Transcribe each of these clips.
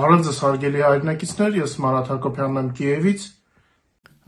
Բարև ձեզ հարգելի հայրենակիցներ, ես Մարաթ Հակոբյանն եմ Կիևից։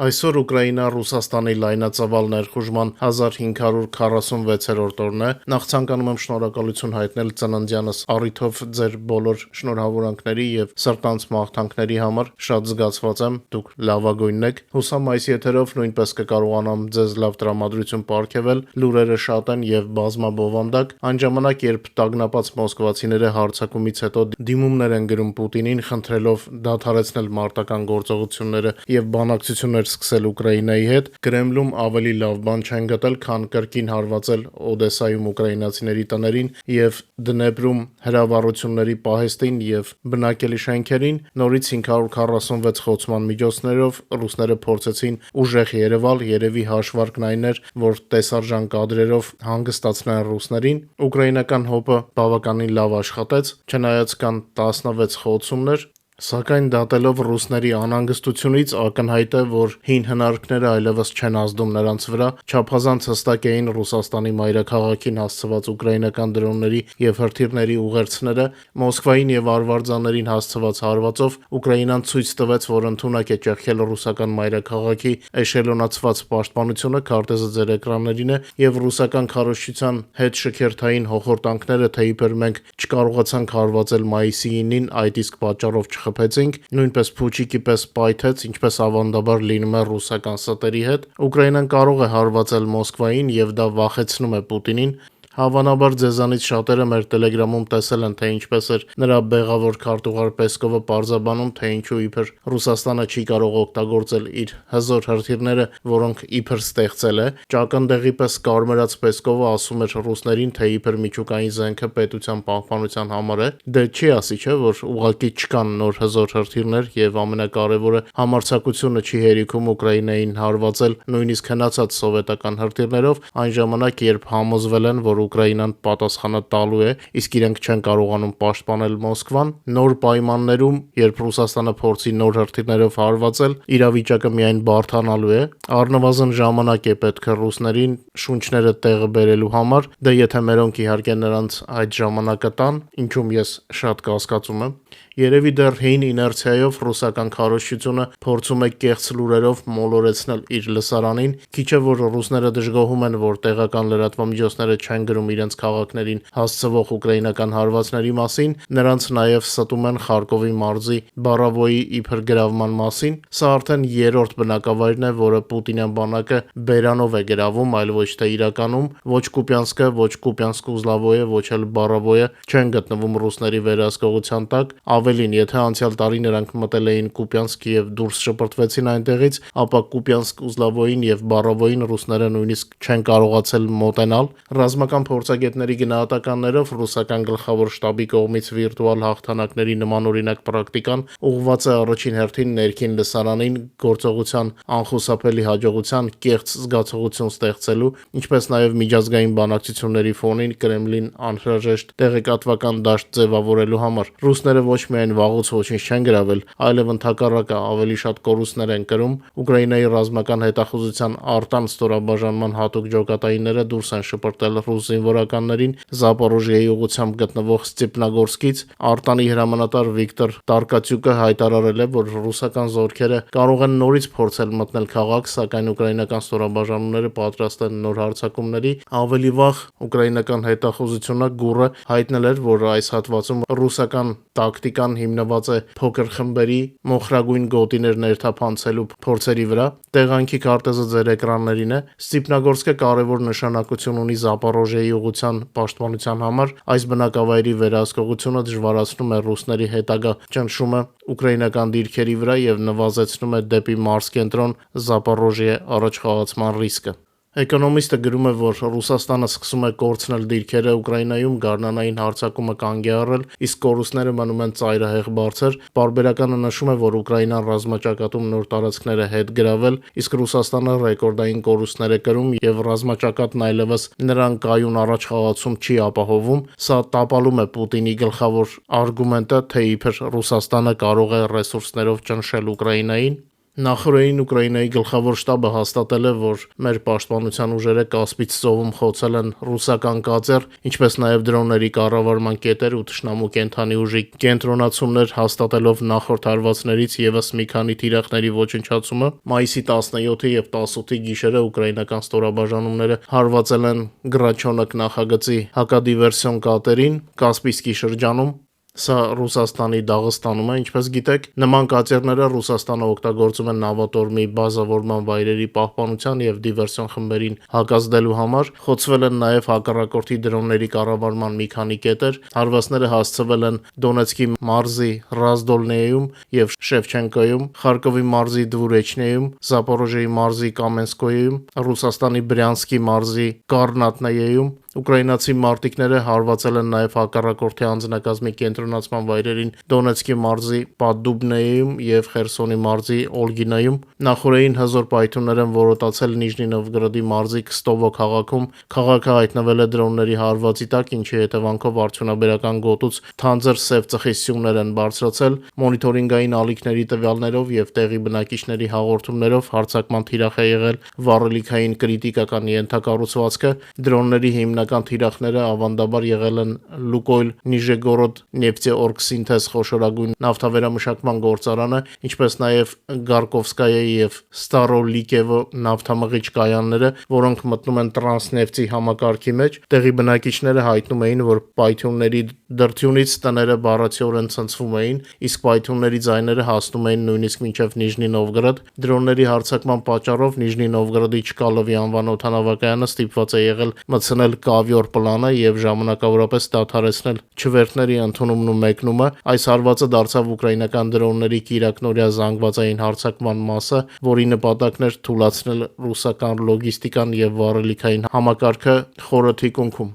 Այսօր Ուկրաինա-Ռուսաստանի լայնածավալ ներխուժման 1546-րդ օրն է։ Նախ ցանկանում եմ շնորհակալություն հայտնել ծննդյանս առիթով ձեր բոլոր շնորհավորանքների եւ սրտանց մաղթանքների համար։ Շատ զգացված եմ, դուք լավագույնն եք։ Հուսամ այս եթերով նույնպես կկարողանամ ձեզ լավ տրամադրություն պարգևել։ Լուրերը շատ են եւ բազմաբովանդակ։ Այն ժամանակ, երբ տագնապած մոսկվացիները հարձակումից հետո դիմումներ են գրում Պուտինին, խնդրելով դադարեցնել մարտական գործողությունները եւ բանակցություններ սկսել Ուկրաինայի հետ, Կրեմլում ավելի լավ բան չեն գտել, քան կրկին հարվածել Օդեսայում ուկրաինացիների տներին եւ Դնեպրում հրավառությունների պահեստին եւ բնակելի շենքերին։ Նորից 546 խոցման միջոցներով ռուսները փորձեցին ուժեղ երևալ, երևի հաշվարկն այն էր, որ տեսարժան կադրերով հանգստացնեն ռուսներին։ Ուկրաինական հոպը բավականին լավ աշխատեց, չնայած կան 16 խոցումներ, սակայն դատելով ռուսների անհանգստությունից ակնհայտ է, որ հին հնարքները այլևս չեն ազդում նրանց վրա։ Չափազանց հստակ էին Ռուսաստանի մայրաքաղաքին հասցված ուկրաինական դրոնների եւ հրթիռների ուղերձները։ Մոսկվային եւ արվարձաներին հասցված հարվածով Ուկրաինան ցույց տվեց, որ ընդունակ է ճեղքել ռուսական մայրաքաղաքի էշելոնացված պաշտպանությունը, քարտեզը ձեր էկրաններին է, եւ ռուսական քարոզչության հետ շքերթային հոխորտանքները, թե իբր մենք չկարողացանք հարվածել մայիսի 9-ին, այդ իսկ պատճառով չխփեցինք, նույնպես փուչիկի պես պայթեց, ինչպես ավանդաբար լինում է ռուսական ստերի հետ։ Ուկրաինան կարող է հարվածել Մոսկվային եւ դա վախեցնում է Պուտինին։ Հավանաբար ձեզանից շատերը մեր տելեգրամում տեսել են, թե ինչպես էր նրա բեղավոր քարտուղար Պեսկովը պարզաբանում, թե ինչու իբր Ռուսաստանը չի կարող օգտագործել իր հզոր հրթիռները, որոնք իբր ստեղծել է։ Ճակնդեղի պես կարմրած Պեսկովը ասում էր ռուսներին, թե իբր միջուկային զենքը պետության պահպանության համար է։ Դե չի ասի, չէ, որ ուղղակի չկան նոր հզոր հրթիռներ եւ ամենակարևորը համարձակությունը չի հերիքում Ուկրաինային հարվածել նույնիսկ հնացած սովետական հրթիռներով այն ժամանակ, երբ համոզվել են, որ Ուկրաինան պատասխանը տալու է, իսկ իրենք չեն կարողանում պաշտպանել Մոսկվան։ Նոր պայմաններում, երբ Ռուսաստանը փորձի նոր հրթիռներով հարվածել, իրավիճակը միայն բարդանալու է։ Առնվազն ժամանակ է պետք է ռուսներին շունչները տեղը բերելու համար, դե եթե մերոնք իհարկե նրանց այդ ժամանակը տան, ինչում ես շատ կասկածում եմ։ Երևի դեռ հին իներցիայով ռուսական քարոզչությունը փորձում է կեղծ լուրերով մոլորեցնել իր լսարանին։ Քիչ է որ ռուսները դժգոհում են, որ տեղական լրատվամիջոցները չեն գրում իրենց քաղաքներին հասցվող ուկրաինական հարվածների մասին, նրանց նաև ստում են Խարկովի մարզի Բարավոյի իբր գրավման մասին։ Սա արդեն երրորդ բնակավայրն է, որը Պուտինյան բանակը բերանով է գրավում, այլ ոչ թե իրականում։ Ոչ Կուպյանսկը, ոչ Կուպյանսկ-Ուզլավոյը, ոչ էլ Բարավոյը չեն գտնվում ռուսների վերահսկողության տակ։ Ավելին, եթե անցյալ տարի նրանք մտել էին Կուպյանսկ եւ դուրս շպրտվեցին այնտեղից, ապա Կուպյանսկ-Ուզլավոյին եւ Բարավոյին ռուսները նույնիսկ չեն կարողացել մոտենալ։ Ռազմական փորձագետների գնահատականներով ռուսական գլխավոր շտաբի կողմից վիրտուալ հաղթանակների նմանօրինակ պրակտիկան ուղղված է առաջին հերթին ներքին լսարանին գործողության անխուսափելի հաջողության կեղծ զգացողություն ստեղծելու, ինչպես նաեւ միջազգային բանակցությունների ֆոնին Կրեմլին անհրաժեշտ տեղեկատվական դաշտ ձևավորելու համար։ Ռուսները ոչ միայն վաղուց ոչինչ չեն գրավել, այլև ընդհակառակը ավելի շատ կորուստներ են կրում։ Ուկրաինայի ռազմական հետախուզության արտան ստորաբաժանման հատուկ ջոկատայինները դուրս են շպրտել ռուս զինվորականներին Զապորոժիեի ուղղությամբ գտնվող Ստեպնագորսկից։ Արտանի հրամանատար Վիկտոր Տարկացյուկը հայտարարել է, որ ռուսական զորքերը կարող են նորից փորձել մտնել քաղաք, սակայն ուկրաինական ստորաբաժանումները պատրաստ են նոր հարձակումների։ Ավելի վաղ ուկրաինական հետախուզությունը ԳՈՒՌ-ը հայտնել էր, որ այս հատվածում ռուսական տակտիկան հիմնված է փոքր խմբերի մոխրագույն գոտիներ ներթափանցելու փորձերի վրա։ Տեղանքի քարտեզը ձեր էկրաններին է։ Ստիպնագորսկը կարևոր նշանակություն ունի Զապորոժիեի ուղղության պաշտպանության համար։ Այս բնակավայրի վերահսկողությունը դժվարացնում է ռուսների հետագա ճնշումը ուկրաինական դիրքերի վրա եւ նվազեցնում է դեպի մարզկենտրոն Զապորոժիե առաջխաղացման ռիսկը։ Էկոնոմիստը գրում է, որ Ռուսաստանը սկսում է կորցնել դիրքերը Ուկրաինայում, գարնանային հարձակումը կանգ է առել, իսկ կորուստները մնում են ծայրահեղ բարձր։ Պարբերականը նշում է, որ Ուկրաինան ռազմաճակատում նոր տարածքներ է հետ գրավել, իսկ Ռուսաստանը ռեկորդային կորուստներ է կրում եւ ռազմաճակատն այլևս նրան կայուն առաջխաղացում չի ապահովում։ Սա տապալում է Պուտինի գլխավոր արգումենտը, թե իբր Ռուսաստանը կարող է ռեսուրսներով ճնշել Ուկրաինային։ Նախորդին Ուկրաինայի գլխավոր շտաբը հաստատել է, որ մեր պաշտպանության ուժերը Կասպից ծովում խոցել են ռուսական կատեր, ինչպես նաև դրոնների կառավարման կետեր ու թշնամու կենդանի ուժի կենտրոնացումներ, հաստատելով նախորդ հարվածներից ևս մի քանի թիրախների ոչնչացումը։ Մայիսի 17-ի եւ 18-ի գիշերը ուկրաինական ստորաբաժանումները հարվածել են Գրաչոնոկ նախագծի հակադիվերսիոն կատերին Կասպիցկի շրջանում։ Սա Ռուսաստանի Դաղստանում է, ինչպես գիտեք, նման կատերները Ռուսաստանը օգտագործում են նավատորմի բազավորման վայրերի պահպանության եւ դիվերսիոն խմբերին հակազդելու համար։ Խոցվել են նաեւ հակառակորդի դրոնների կառավարման մի քանի կետեր։ Հարվածները հասցվել են Դոնեցկի մարզի Ռազդոլնեյում եւ Շևչենկոյում, Խարկովի մարզի Դվուրեչնեյում, Զապորոժիեի մարզի Կամենսկոյում, Ռուսաստանի Բրյանսկի մարզի Կարնատնեյում։ Ուկրաինացի մարտիկները հարվածել են նաև հակառակորդի անձնակազմի կենտրոնացման վայրերին Դոնեցկի մարզի Պադուբնեյում եւ Խերսոնի մարզի Օլգինայում։ Նախորդին հզոր պայթյուններ են որոտացել Նիժնի Նովգորոդի մարզի Քստովո քաղաքում։ Քաղաքը հայտնվել է դրոնների հարվածի տակ, ինչի հետևանքով արդյունաբերական գոտուց թանձր սև ծխի սյուններ են բարձրացել։ Մոնիտորինգային ալիքների տվյալներով եւ տեղի բնակիչների հաղորդումներով հարձակման թիրախ է եղել վառելիքային կրիտիկական ենթակառուցվածքը։ Դրոնների հիմնական թիրախները ավանդաբար եղել են Լուկոյլ Նիժեգորոդ Նեֆտեօրգսինթեզ խոշորագույն նավթավերամշակման գործարանը, ինչպես նաև Գարկովսկայայի եւ Ստարոլիկևո նավթամղիչ կայանները, որոնք մտնում են Տրանսնեֆտի համակարգի մեջ։ Տեղի բնակիչները հայտնում էին, որ պայթյունների դրդյունից տները բառացիորեն ցնցվում էին, իսկ պայթյունների ձայները հասնում էին նույնիսկ մինչև Նիժնի Նովգորոդ։ Դրոնների հարձակման պատճառով Նիժնի Նովգորոդի Չկալովի անվան օդանավակայանը ստիպված է եղել մտցնել կավյոր պլանը եւ ժամանակավորապես դադարեցնել չվերթների ընդունումն ու մեկնումը։ Այս հարվածը դարձավ ուկրաինական դրոնների կիրակնօրյա զանգվածային հարձակման մասը, որի նպատակն էր թուլացնել ռուսական լոգիստիկան եւ վառելիքային համակարգը խորը թիկունքում։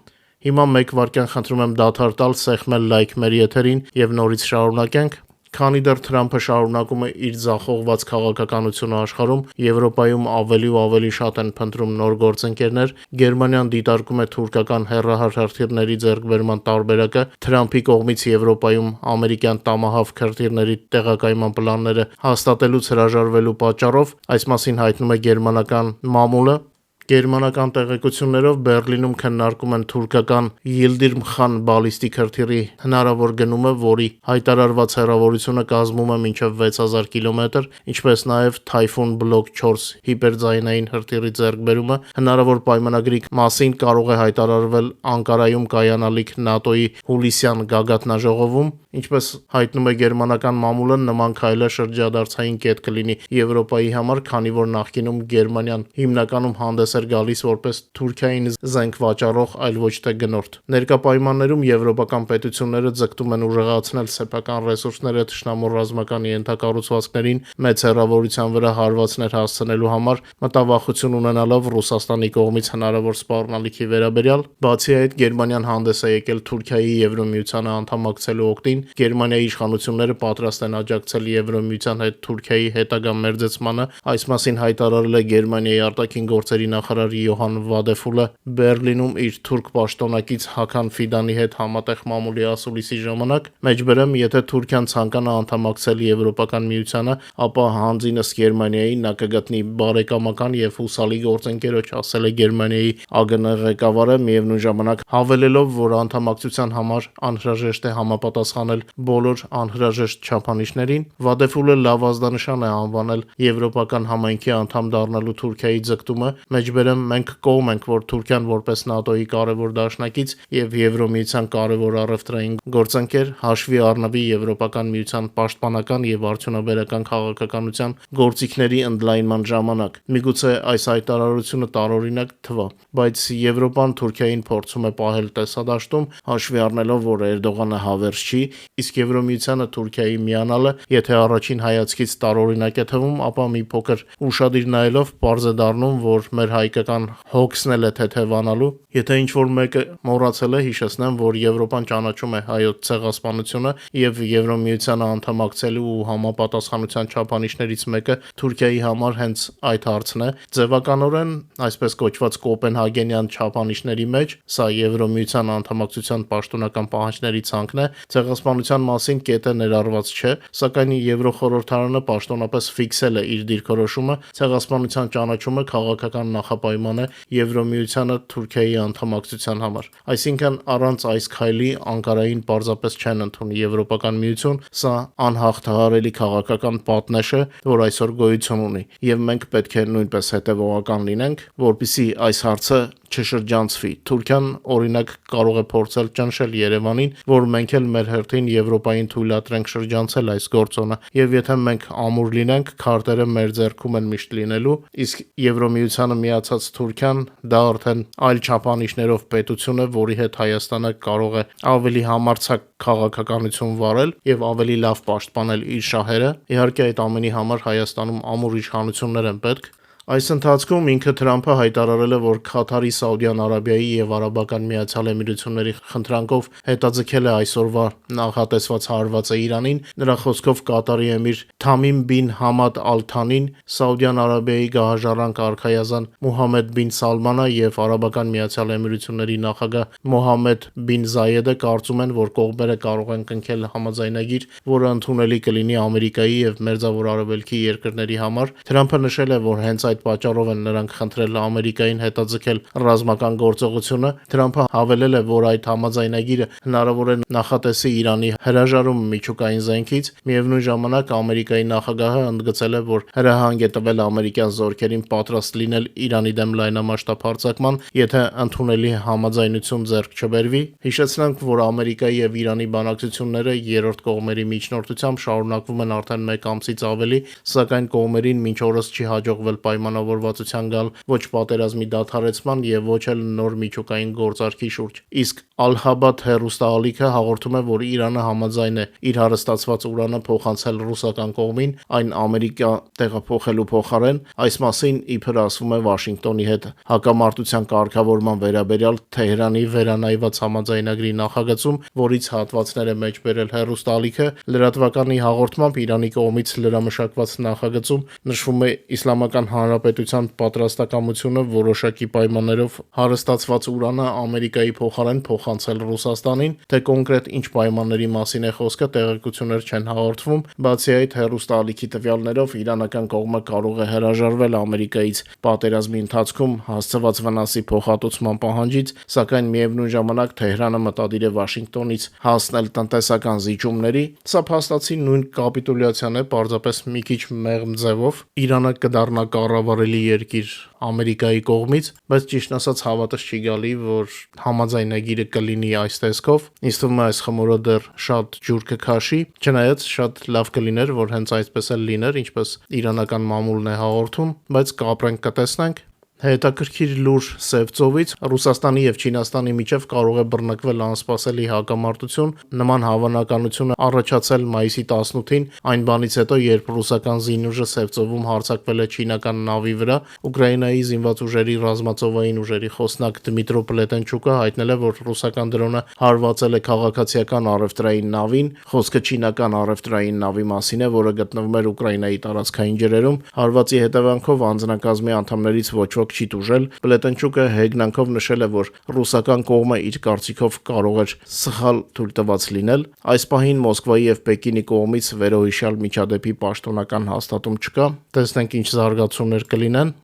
Հիմա մեկ վայրկյան խնդրում եմ դադար տալ, սեղմել լայք մեր եթերին եւ նորից շարունակենք։ Քանի դեռ Թրամփը շարունակում է իր ձախողված քաղաքականությունը աշխարհում, Եվրոպայում ավելի ու ավելի շատ են փնտրում նոր գործընկերներ, Գերմանիան դիտարկում է թուրքական հեռահար հրթիռների ձեռքբերման տարբերակը, Թրամփի կողմից Եվրոպայում ամերիկյան տամահավ հրթիռների տեղակայման պլանները հաստատելուց հրաժարվելու պատճառով, այս մասին հայտնում է գերմանական մամուլը։ Գերմանական տեղեկություններով Բերլինում քննարկում են թուրքական Yildirim Khan բալիստիկ հրթիռի հնարավոր գնումը, որի հայտարարված հեռավորությունը կազմում է մինչև 6000 կիլոմետր, ինչպես նաև Typhoon Block 4 հիպերձայնային հրթիռի ձեռքբերումը։ Հնարավոր պայմանագրի մասին կարող է հայտարարվել Անկարայում կայանալիք ՆԱՏՕ-ի հուլիսյան գագաթնաժողովում։ Ինչպես հայտնում է գերմանական մամուլը, նման քայլը շրջադարձային կետ կլինի Եվրոպայի համար, քանի որ նախկինում Գերմանիան հիմնականում հանդես էր գալիս որպես Թուրքիային զենք վաճառող, այլ ոչ թե գնորդ։ Ներկա պայմաններում եվրոպական պետությունները ձգտում են ուժեղացնել սեփական ռեսուրսները թշնամու ռազմական ենթակառուցվածքներին մեծ հեռավորության վրա հարվածներ հասցնելու համար, մտավախություն ունենալով Ռուսաստանի կողմից հնարավոր սպառնալիքի վերաբերյալ։ Բացի այդ, Գերմանիան հանդես է եկել Թուրքիայի Եվրոմիությանը անդամակցելու օգտին։ Գերմանիայի իշխանությունները պատրաստ են աջակցել Եվրոմիության հետ Թուրքիայի հետագա մերձեցմանը։ Այս մասին հայտարարել է Գերմանիայի արտաքին գործերի նախարար Յոհան Վադեֆուլը Բերլինում իր թուրք պաշտոնակից Հական Ֆիդանի հետ համատեղ մամուլի ասուլիսի ժամանակ։ Մեջբերեմ, եթե Թուրքիան ցանկանա անդամակցել Եվրոպական միությանը, ապա հանձինս Գերմանիայի նա կգտնի բարեկամական եւ հուսալի գործընկերոջ, ասել է Գերմանիայի ԱԳՆ ղեկավարը, միևնույն ժամանակ հավելելով, որ անդամակցության համար անհրաժեշտ է համապատասխանել բոլոր անհրաժեշտ չափանիշներին։ Վադեֆուլը լավ ազդանշան է անվանել եվրոպական համայնքի անդամ դառնալու Թուրքիայի ձգտումը։ Մեջբերեմ, մենք կողմ ենք, որ Թուրքիան որպես ՆԱՏՕ-ի կարևոր դաշնակից եւ Եվրոմիության կարևոր առևտրային գործընկեր հաշվի առնվի Եվրոպական միության պաշտպանական եւ արդյունաբերական քաղաքականության գործիքների ընդլայնման ժամանակ։ Միգուցե այս հայտարարությունը տարօրինակ թվա, բայց Եվրոպան Թուրքիային փորձում է պահել տեսադաշտում, հաշվի առնելով, որ Էրդողանը հավերժ չի, իսկ Եվրոմիությանը Թուրքիայի միանալը, եթե առաջին հայացքից տարօրինակ է թվում, ապա մի փոքր ուշադիր նայելով պարզ է դառնում, որ մեր հայ հայկական հոգսն էլ է թեթևանալու։ Եթե ինչ-որ մեկը մոռացել է, հիշեցնեմ, որ Եվրոպան ճանաչում է հայոց ցեղասպանությունը եւ Եվրոմիությանը անդամակցելու ու համապատասխանության չափանիշներից մեկը Թուրքիայի համար հենց այդ հարցն է։ Ձևականորեն, այսպես կոչված Կոպենհագենյան չափանիշների մեջ, սա Եվրոմիության անդամակցության պաշտոնական պահանջների ցանկն է, ցեղասպանության մասին կետը ներառված չէ, սակայն Եվրոխորհրդարանը պաշտոնապես ֆիքսել է իր դիրքորոշումը, ցեղասպանության ճանաչումը քաղաքական նախապայման է Եվրոմիությանը Թուրքիայի անդամակցության համար։ Այսինքն առանց այս քայլի Անկարային պարզապես չեն ընդունի Եվրոպական միություն, սա անհաղթահարելի քաղաքական պատնեշ է, որ այսօր գոյություն ունի, եւ մենք պետք է նույնպես հետեւողական լինենք, որպեսզի այս հարցը չշրջանցվի։ Թուրքիան օրինակ կարող է փորձել ճնշել Երևանին, որ մենք էլ մեր հերթին Եվրոպային թույլատրենք շրջանցել այս գործոնը, եւ եթե մենք ամուր լինենք, քարտերը մեր ձեռքում են միշտ լինելու, իսկ Եվրոմիությանը միացած Թուրքիան դա արդեն այլ չափանիշներով պետություն է, որի հետ Հայաստանը կարող է ավելի համարձակ քաղաքականություն վարել եւ ավելի լավ պաշտպանել իր շահերը։ Իհարկե այդ ամենի համար Հայաստանում ամուր իշխանություններ են պետք։ Այս ընթացքում ինքը Թրամփը հայտարարել է, որ Քաթարի, Սաուդյան Արաբիայի եւ Արաբական Միացյալ Էմիրությունների խնդրանքով հետաձգել է այսօրվա նախատեսված հարվածը Իրանին։ Նրա խոսքով Կատարի էմիր Թամիմ բին Համադ Ալ-Թանին, Սաուդյան Արաբիայի գահաժառանգ արքայազան Մուհամմեդ բին Սալմանը եւ Արաբական Միացյալ Էմիրությունների նախագահ Մոհամմեդ բին Զայեդը կարծում են, որ կողմերը կարող են կնքել համաձայնագիր, որը ընդունելի կլինի Ամերիկայի եւ Մերձավոր Արևելքի երկրների համար։ Թրամփը նշել է, որ հենց այդ պատճառով են նրանք խնդրել Ամերիկային հետաձգել ռազմական գործողությունը։ Թրամփը հավելել է, որ այդ համաձայնագիրը հնարավոր է նախատեսի Իրանի հրաժարում միջուկային զենքից։ Միևնույն ժամանակ Ամերիկայի նախագահը ընդգծել է, որ հրահանգ է տվել ամերիկյան զորքերին պատրաստ լինել Իրանի դեմ լայնամասշտաբ հարձակման, եթե ընդունելի համաձայնություն ձեռք չբերվի։ Հիշեցնենք, որ Ամերիկայի եւ Իրանի բանակցությունները երրորդ կողմերի միջնորդությամբ շարունակվում են արդեն 1 ամսից ավելի, սակայն կողմերին մինչ օրս չի հաջողվել պայմանավորվածության գալ ոչ պատերազմի դադարեցման եւ ոչ էլ նոր միջուկային գործարքի շուրջ։ Իսկ Ալ-Հաբադ հեռուստաալիքը հաղորդում է, որ Իրանը համաձայն է իր հարստացված ուրանը փոխանցել ռուսական կողմին, այն Ամերիկա տեղափոխելու փոխարեն։ Այս մասին իբր ասվում է Վաշինգտոնի հետ հակամարտության կարգավորման վերաբերյալ Թեհրանի վերանայված համաձայնագրի նախագծում, որից հատվածներ է մեջ բերել հեռուստաալիքը։ Լրատվականի հաղորդմամբ Իրանի կողմից լրամշակված նախագծում նշվում է Իսլամական Հանրապետության պատրաստակամությունը որոշակի պայմաններով հարստացված ուրանը Ամերիկայի փոխարեն փոխանցել Ռուսաստանին, թե կոնկրետ ինչ պայմանների մասին է խոսքը տեղեկություններ չեն հաղորդվում։ Բացի այդ, հեռուստաալիքի տվյալներով իրանական կողմը կարող է հրաժարվել Ամերիկայից պատերազմի ընթացքում հասցված վնասի փոխհատուցման պահանջից, սակայն միևնույն ժամանակ Թեհրանը մտադիր է Վաշինգտոնից հասնել տնտեսական զիջումների։ Սա փաստացի նույն կապիտուլյացիան է, պարզապես մի քիչ մեղմ ձևով։ Իրանը կդառնա կառավարելի երկիր Ամերիկայի կողմից, բայց ճիշտ ասած հավատս չի գալի, որ համաձայնագիրը կլինի այս տեսքով։ Ինձ թվում է այս խմորը դեռ շատ ջուր կքաշի, չնայած շատ լավ կլիներ, որ հենց այսպես էլ լիներ, ինչպես իրանական մամուլն է հաղորդում, բայց կապրենք կտեսնենք։ Հետաքրքիր լուր Սև ծովից Ռուսաստանի եւ Չինաստանի միջև կարող է բռնկվել անսպասելի հակամարտություն։ Նման հավանականություն է առաջացել մայիսի 18-ին, այն բանից հետո, երբ ռուսական զինուժը Սև ծովում հարձակվել է չինական նավի վրա։ Ուկրաինայի զինված ուժերի ռազմածովային ուժերի խոսնակ Դմիտրո Պլետենչուկը հայտնել է, որ ռուսական դրոնը հարվածել է քաղաքացիական առևտրային նավին։ Խոսքը չինական առևտրային նավի մասին է, որը գտնվում էր Ուկրաինայի տարածքային ջրերում։ Հարվածի հետևանքով անձնակազմի անդամներից ոչ ոք չի տուժել։ Պլետենչուկը հեգնանքով նշել է, որ ռուսական կողմը իր կարծիքով կարող էր սխալ թույլտված լինել։ Այս պահին Մոսկվայի եւ Պեկինի կողմից վերոհիշյալ միջադեպի պաշտոնական հաստատում չկա։ Տեսնենք ինչ զարգացումներ կլինեն։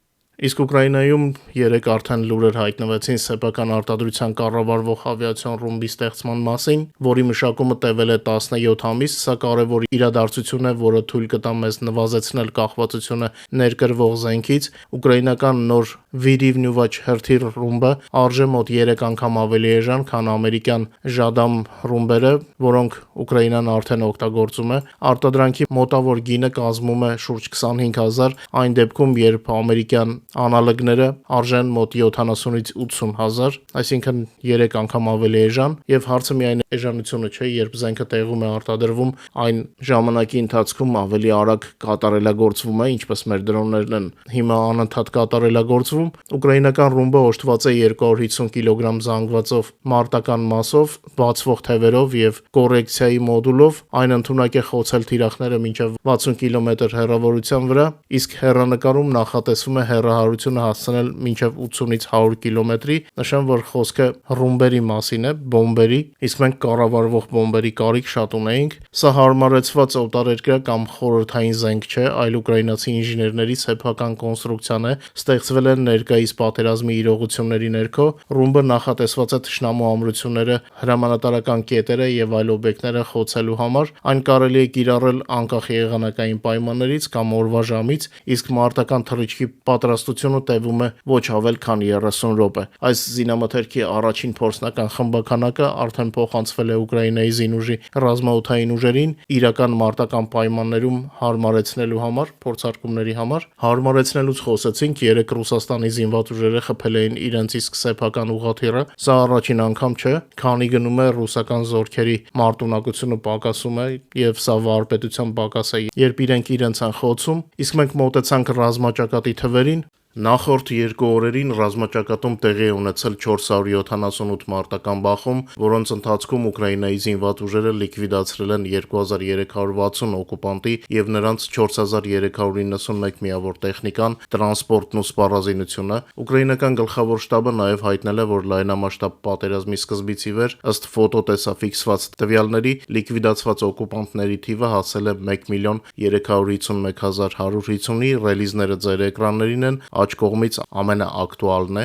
Իսկ Ուկրաինայում երեք արդեն լուրեր հայտնվեցին սեփական արտադրության կառավարվող ավիացիոն ռումբի ստեղծման մասին, որի մշակումը տևել է 17 ամիս, սա կարևոր իրադարձություն է, որը թույլ կտա մեզ նվազեցնել կախվածությունը ներկրվող զենքից։ Ուկրաինական նոր Վիրիվնյուվաչ հրթիռ ռումբը արժե մոտ 3 անգամ ավելի էժան, քան ամերիկյան Ժադամ ռումբերը, որոնք Ուկրաինան արդեն օգտագործում է։ Արտադրանքի մոտավոր գինը կազմում է շուրջ 25,000, այն դեպքում, երբ ամերիկյան անալոգները արժեն մոտ 70-ից 80 հազար, այսինքն 3 անգամ ավելի էժան, եւ հարցը միայն էժանությունը չէ, երբ զենքը տեղում է արտադրվում, այն ժամանակի ընթացքում ավելի արագ կատարելագործվում է, ինչպես մեր դրոններն են հիմա անընդհատ կատարելագործվում։ Ուկրաինական ռումբը օժտված է 250 կիլոգրամ զանգվածով, մարտական մասով, բացվող թևերով եւ կոռեկցիայի մոդուլով, այն ընդունակ է խոցել թիրախները մինչև 60 կիլոմետր հեռավորության վրա, իսկ հեռանկարում նախատեսվում է հեռահարությունը հասցնել մինչև 80-ից 100 կիլոմետրի։ Նշեմ, որ խոսքը ռումբերի մասին է, բոմբերի, իսկ մենք կառավարվող բոմբերի կարիք շատ ունեինք։ Սա հարմարեցված օտարերկրյա կամ խորհրդային զենք չէ, այլ ուկրաինացի ինժեներների սեփական կոնստրուկցիան է, ստեղծվել է ներկայիս պատերազմի իրողությունների ներքո։ Ռումբը նախատեսված է թշնամու ամրությունները, հրամանատարական կետերը եւ այլ օբյեկտները խոցելու համար։ Այն կարելի է կիրառել անկախ եղանակային պայմաններից կամ օրվա ժամից, իսկ մարտական թռիչքի պատրաստությունը տևում է ոչ ավել քան 30 րոպե։ Այս զինամթերքի առաջին փորձնական խմբականակը արդեն փոխանցվել է Ուկրաինայի զինուժի ռազմաօդային ուժերին իրական մարտական պայմաններում հարմարեցնելու համար, փորձարկումների համար։ Հարմարեցնելուց խոսեցինք, երեք Ռուսաստանի զինված ուժերը խփել էին իրենց իսկ սեփական ուղղաթիռը։ Սա առաջին անգամ չէ, քանի գնում է ռուսական զորքերի մարտունակությունը պակասում է եւ սա վարպետության պակաս է, երբ իրենք իրենց են խոցում, իսկ մենք մոտեցանք ռազմաճակատի թվերին։ Նախորդ 2 օրերին ռազմաճակատում տեղի է ունեցել 478 մարտական բախում, որոնց ընթացքում Ուկրաինայի զինված ուժերը լիկվիդացրել են 2360 օկուպանտի եւ նրանց 4391 միավոր տեխնիկան, տրանսպորտն ու սպառազինությունը։ Ուկրաինական գլխավոր շտաբը նաեւ հայտնել է, որ լայնամասշտաբ պատերազմի սկզբից ի վեր, ըստ ֆոտոտեսաֆիքսված տվյալների, լիկվիդացված օկուպանտների թիվը հասել է 1,351,150-ի, ռելիզները ձեր էկրաններին են, աջ կողմից ամենաակտուալն է։